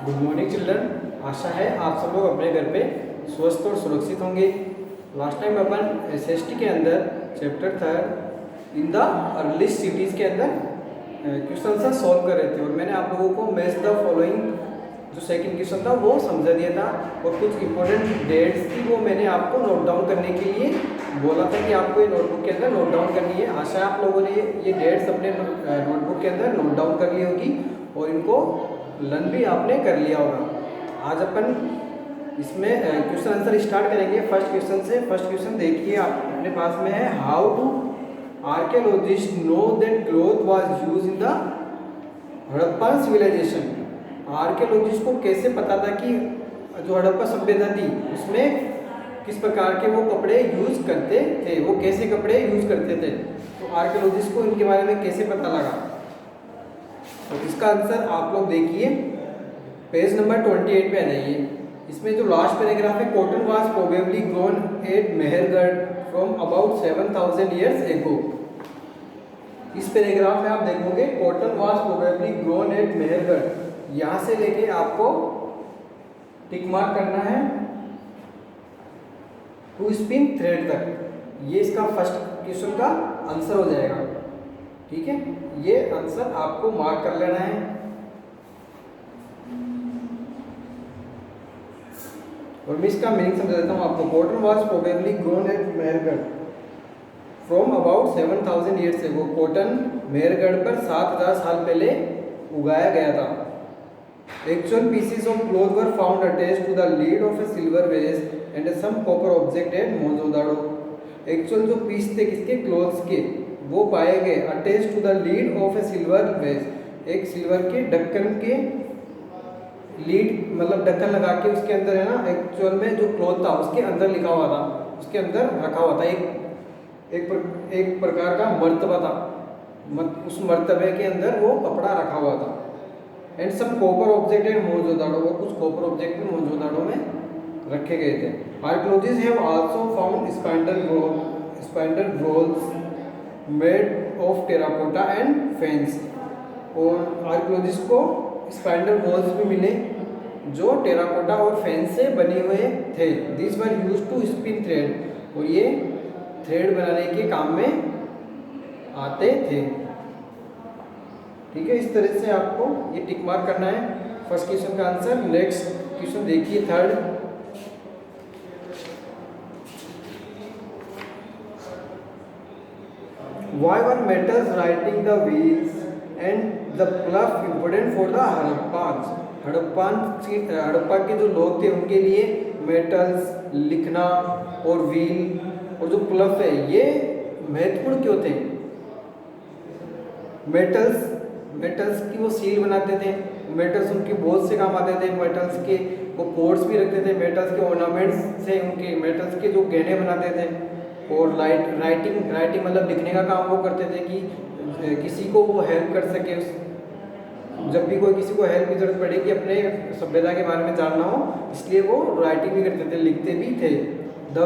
Good morning children. आशा है आप सब लोग अपने घर पे स्वस्थ और सुरक्षित होंगे। लास्ट टाइम अपन एसएसटी के अंदर chapter third in the earliest cities के अंदर क्वेश्चन आंसर सॉल्व कर रहे थे और मैंने आप लोगों को मैच द फॉलोइंग जो सेकंड क्वेश्चन था वो समझा दिया था और कुछ इंपॉर्टेंट डेट्स थी वो मैंने आपको नोट डाउन करने के लिए बोला था कि आपको ये नोटबुक के अंदर नोट डाउन करनी है। आशा है आप लोगों ने ये डेट्स अपने नोटबुक के अंदर नोट डाउन कर ली होगी और इनको लर्न भी आपने कर लिया होगा। आज अपन इसमें क्वेश्चन आंसर स्टार्ट करेंगे फर्स्ट क्वेश्चन से। फर्स्ट क्वेश्चन देखिए आप अपने पास में है, how to archaeologist know that cloth was used in the Harappa civilisation. Archaeologist को कैसे पता था कि जो हड़प्पा सभ्यता थी उसमें किस प्रकार के वो कपड़े यूज करते थे, वो कैसे कपड़े यूज करते थे, तो आर्कियोलॉजिस्ट को इनके बारे में कैसे पता लगा। तो इसका आंसर आप लोग देखिए पेज नंबर 28 पे आ जाइए। इसमें जो लास्ट पैराग्राफ है, cotton was probably grown at Mehrgarh from about 7000 years ago. इस पैराग्राफ में आप देखोगे cotton was probably grown at Mehrgarh, यहाँ से लेके आपको टिक मार्क करना है टू स्पिन थ्रेड तक। ये इसका फर्स्ट क्वेश्चन का आंसर हो जाएगा। ठीक है, ये आंसर आपको मार्क कर लेना है। और मैं इसका मीनिंग समझा देता हूँ आपको। Cotton was probably grown at Mehrgarh from about 7000 years ago. Cotton Mehrgarh पर 7000 साल पहले उगाया गया था। Actual pieces of cloth were found attached to the lid of a silver vase and some copper object at Mohenjo-daro। Actual जो piece थे किसके, clothes के, वो पाए गए attach to the lid of a silver vase, एक silver के ढक्कन के लीड मतलब ढक्कन लगा के उसके अंदर है ना, एक्चुअल में जो क्लॉथ था उसके अंदर लिखा हुआ था, उसके अंदर रखा हुआ था एक प्रकार का मर्तबा था, उस मर्तबे के अंदर वो कपड़ा रखा हुआ था। And some copper object and Mohenjodaro, वो कुछ कॉपर ऑब्जेक्ट भी मोहनजोदाड़ो में रखे गए थे। Archaeologist have also found spindle whorls made of terracotta and faience. और आर्कियोलॉजिस्ट को स्पाइंडल रोल्स भी मिले जो टेराकोटा और फेंस से बने हुए थे। This were used to spin thread, और ये थ्रेड बनाने के काम में आते थे। ठीक है, इस तरह से आपको ये टिक मार्क करना है फर्स्ट क्वेश्चन का आंसर। नेक्स्ट क्वेश्चन देखिए third, why were metals writing the wheels and the प्लफ important for the Harappa के जो लोग थे उनके लिए मेटल्स लिखना और व्हील और जो प्लफ है ये महत्वपूर्ण क्यों थे। मेटल्स की वो सील बनाते थे, मेटल्स उनके बहुत से काम आते थे, मेटल्स के वो पोर्ट्स भी रखते थे, मेटल्स के ऑर्नामेंट्स से उनके मेटल्स के जो गहने बनाते थे। और राइटिंग मतलब लिखने का काम वो करते थे कि किसी को वो हेल्प कर सके, जब भी कोई किसी को हेल्प की जरूरत पड़ेगी अपने सभ्यता के बारे में जानना हो, इसलिए वो राइटिंग भी करते थे, लिखते भी थे। द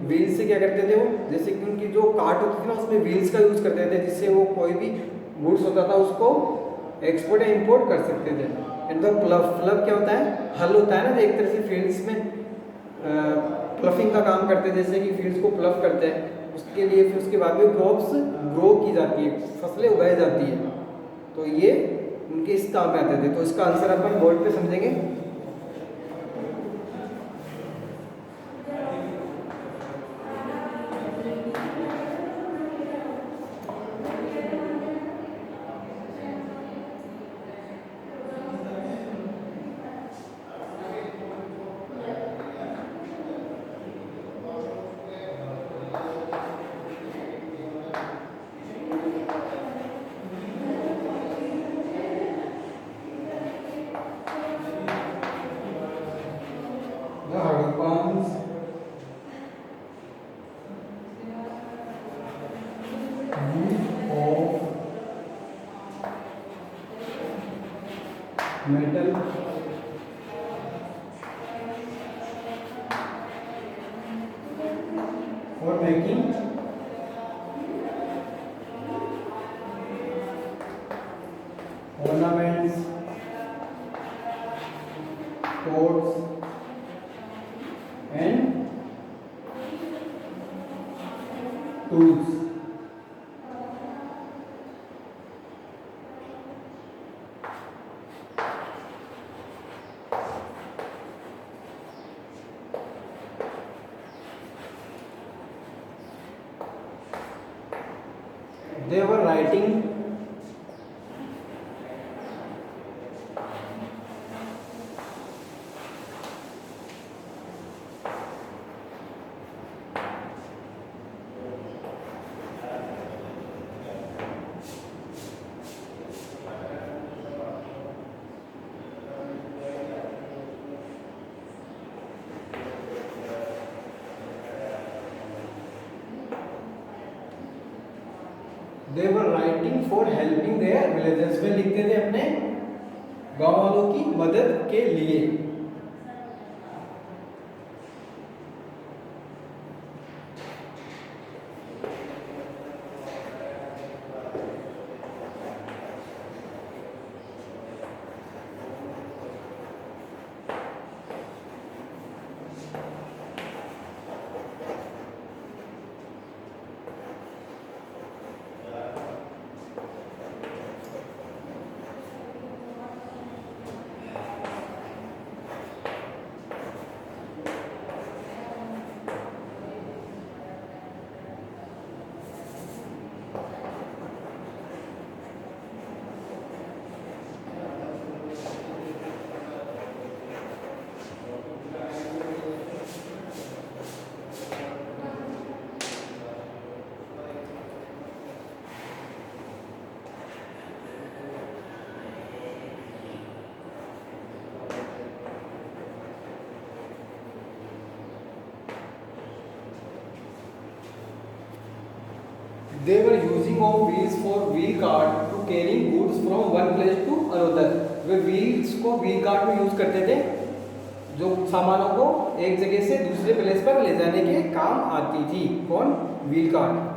व्हील से क्या करते थे वो, जैसे कि उनकी जो कार्ट होती थी ना उसमें व्हील्स का यूज़ करते थे, जिससे वो कोई भी गुड्स होता था उसको एक्सपोर्ट या इंपोर्ट कर सकते थे। एंड द प्लफ क्या होता है, हल होता है ना, एक तरह से फील्ड्स में प्लफिंग का काम करते हैं, जैसे कि फील्ड्स को प्लफ करते हैं, उसके लिए फिर उसके बाद में क्रॉप्स ग्रो की जाती है, फसलें उगाई जाती है, तो ये उनके इस काम में आते थे। तो इसका आंसर अपन बोर्ड पे समझेंगे। Metal for making ornaments pots and tools. They were writing they were writing for helping their villagers. में लिखते थे अपने गांव वालों की मदद के लिए. They were using of wheels for wheel cart to carrying goods from one place to another. Way wheels को wheel cart में यूज करते थे जो सामानों को एक जगह से दूसरे प्लेस पर ले जाने के काम आती थी. कौन? Wheel cart.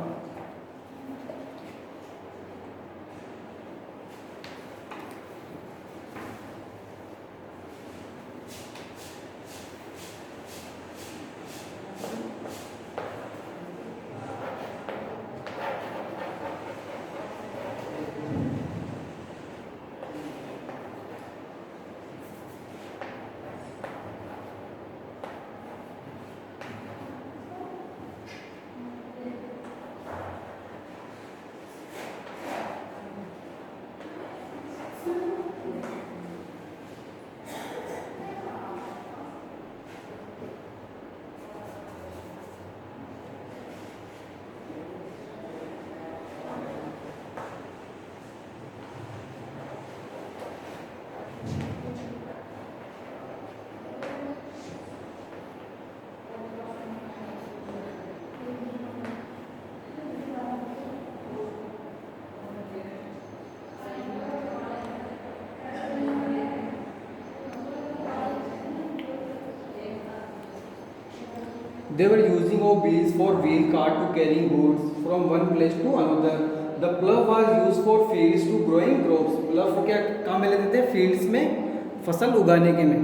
They were using of wheels for wheel cart to carrying goods from one place to another. The plough was used for fields to growing crops. plough को क्या काम में लेते थे? फील्ड्स में फसल उगाने के में.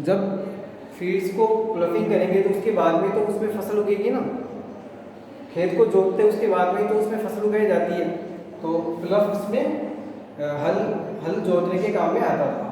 जब फील्ड्स को प्लफिंग करेंगे तो उसके बाद में तो उसमें फसल उगेगी ना. खेत को जोतते उसके बाद में तो उसमें फसल उगाई जाती है. तो प्लफ इसमें हल जोतने के काम में आता था.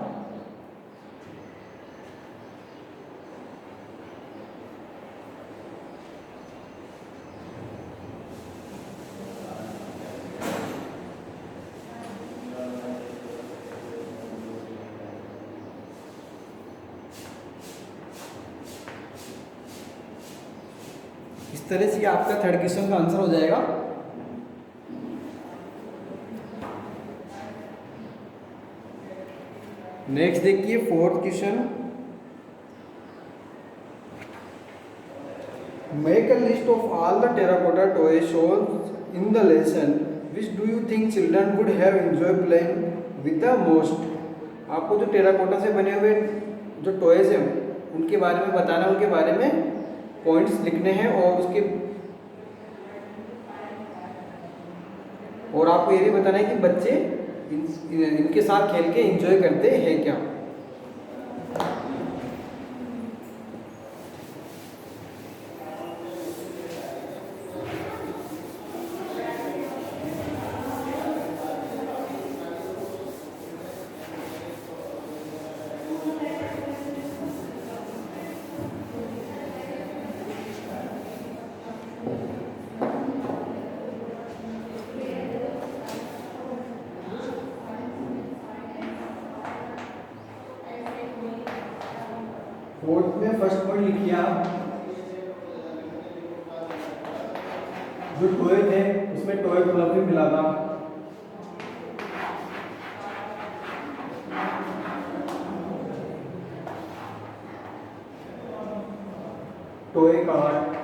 इस तरह से आपका थर्ड क्वेश्चन का आंसर हो जाएगा. नेक्स्ट देखिए fourth question. Make a list of all the terracotta toy shown in the lesson. Which do you think children would have enjoy playing with the most. आपको जो टेराकोटा से बने हुए जो टॉयज हैं उनके बारे में बताना, उनके बारे में पॉइंट्स लिखने हैं और आपको ये भी बताना है कि बच्चे इनके साथ खेल के एंजॉय करते हैं क्या. फोर्थ में फर्स्ट पॉइंट लिखिए आप, जो टोए थे उसमें टोए फ्लफी मिला था, toy card,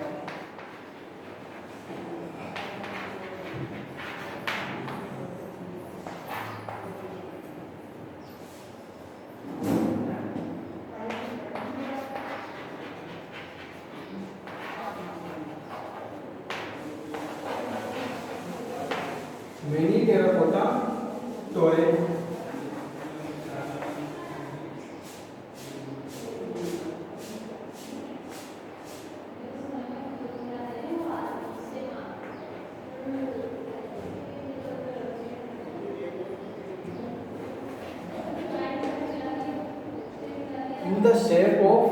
mini terracotta toy, in the shape of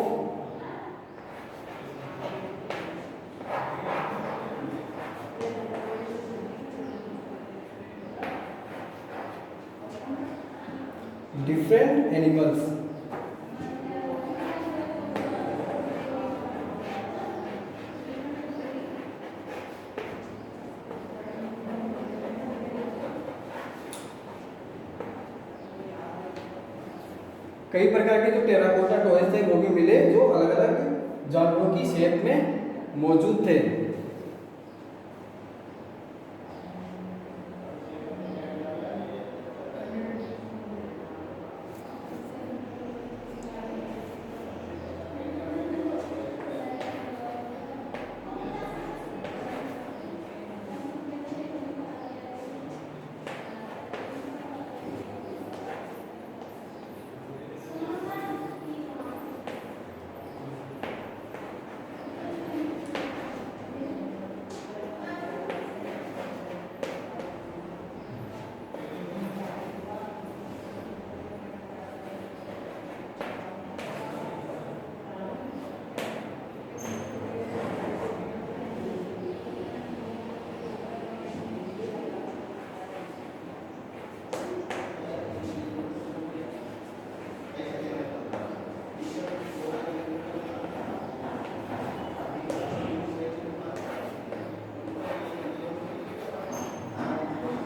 different animals. कई प्रकार के जो टेराकोटा टॉयज थे वो भी मिले जो अलग अलग जानवरों की शेप में मौजूद थे।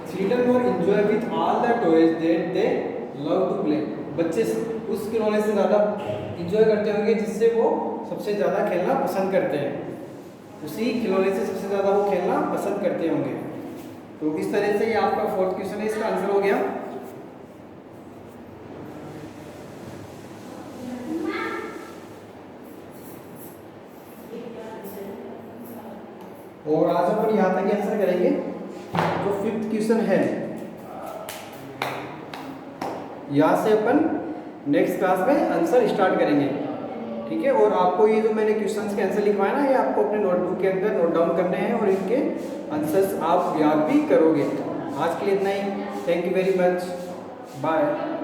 Children more enjoy with all the toys that they love to play. बच्चे उस खिलौने से ज़्यादा इंजॉय करते होंगे जिससे वो सबसे ज़्यादा खेलना पसंद करते हैं, उसी खिलौने से सबसे ज़्यादा वो खेलना पसंद करते होंगे। तो इस तरह से ये आपका फोर्थ क्वेश्चन है, इसका आंसर हो गया। और आज अपन यहाँ तक आंसर करेंगे। जो फिफ्थ क्वेश्चन है यहाँ से अपन नेक्स्ट क्लास में आंसर स्टार्ट करेंगे, ठीक है। और आपको ये जो मैंने क्वेश्चंस के आंसर लिखवाए ना, ये आपको अपने नोटबुक के अंदर नोट डाउन करने हैं और इनके आंसर्स आप याद भी करोगे। आज के लिए इतना ही। Thank you very much, bye.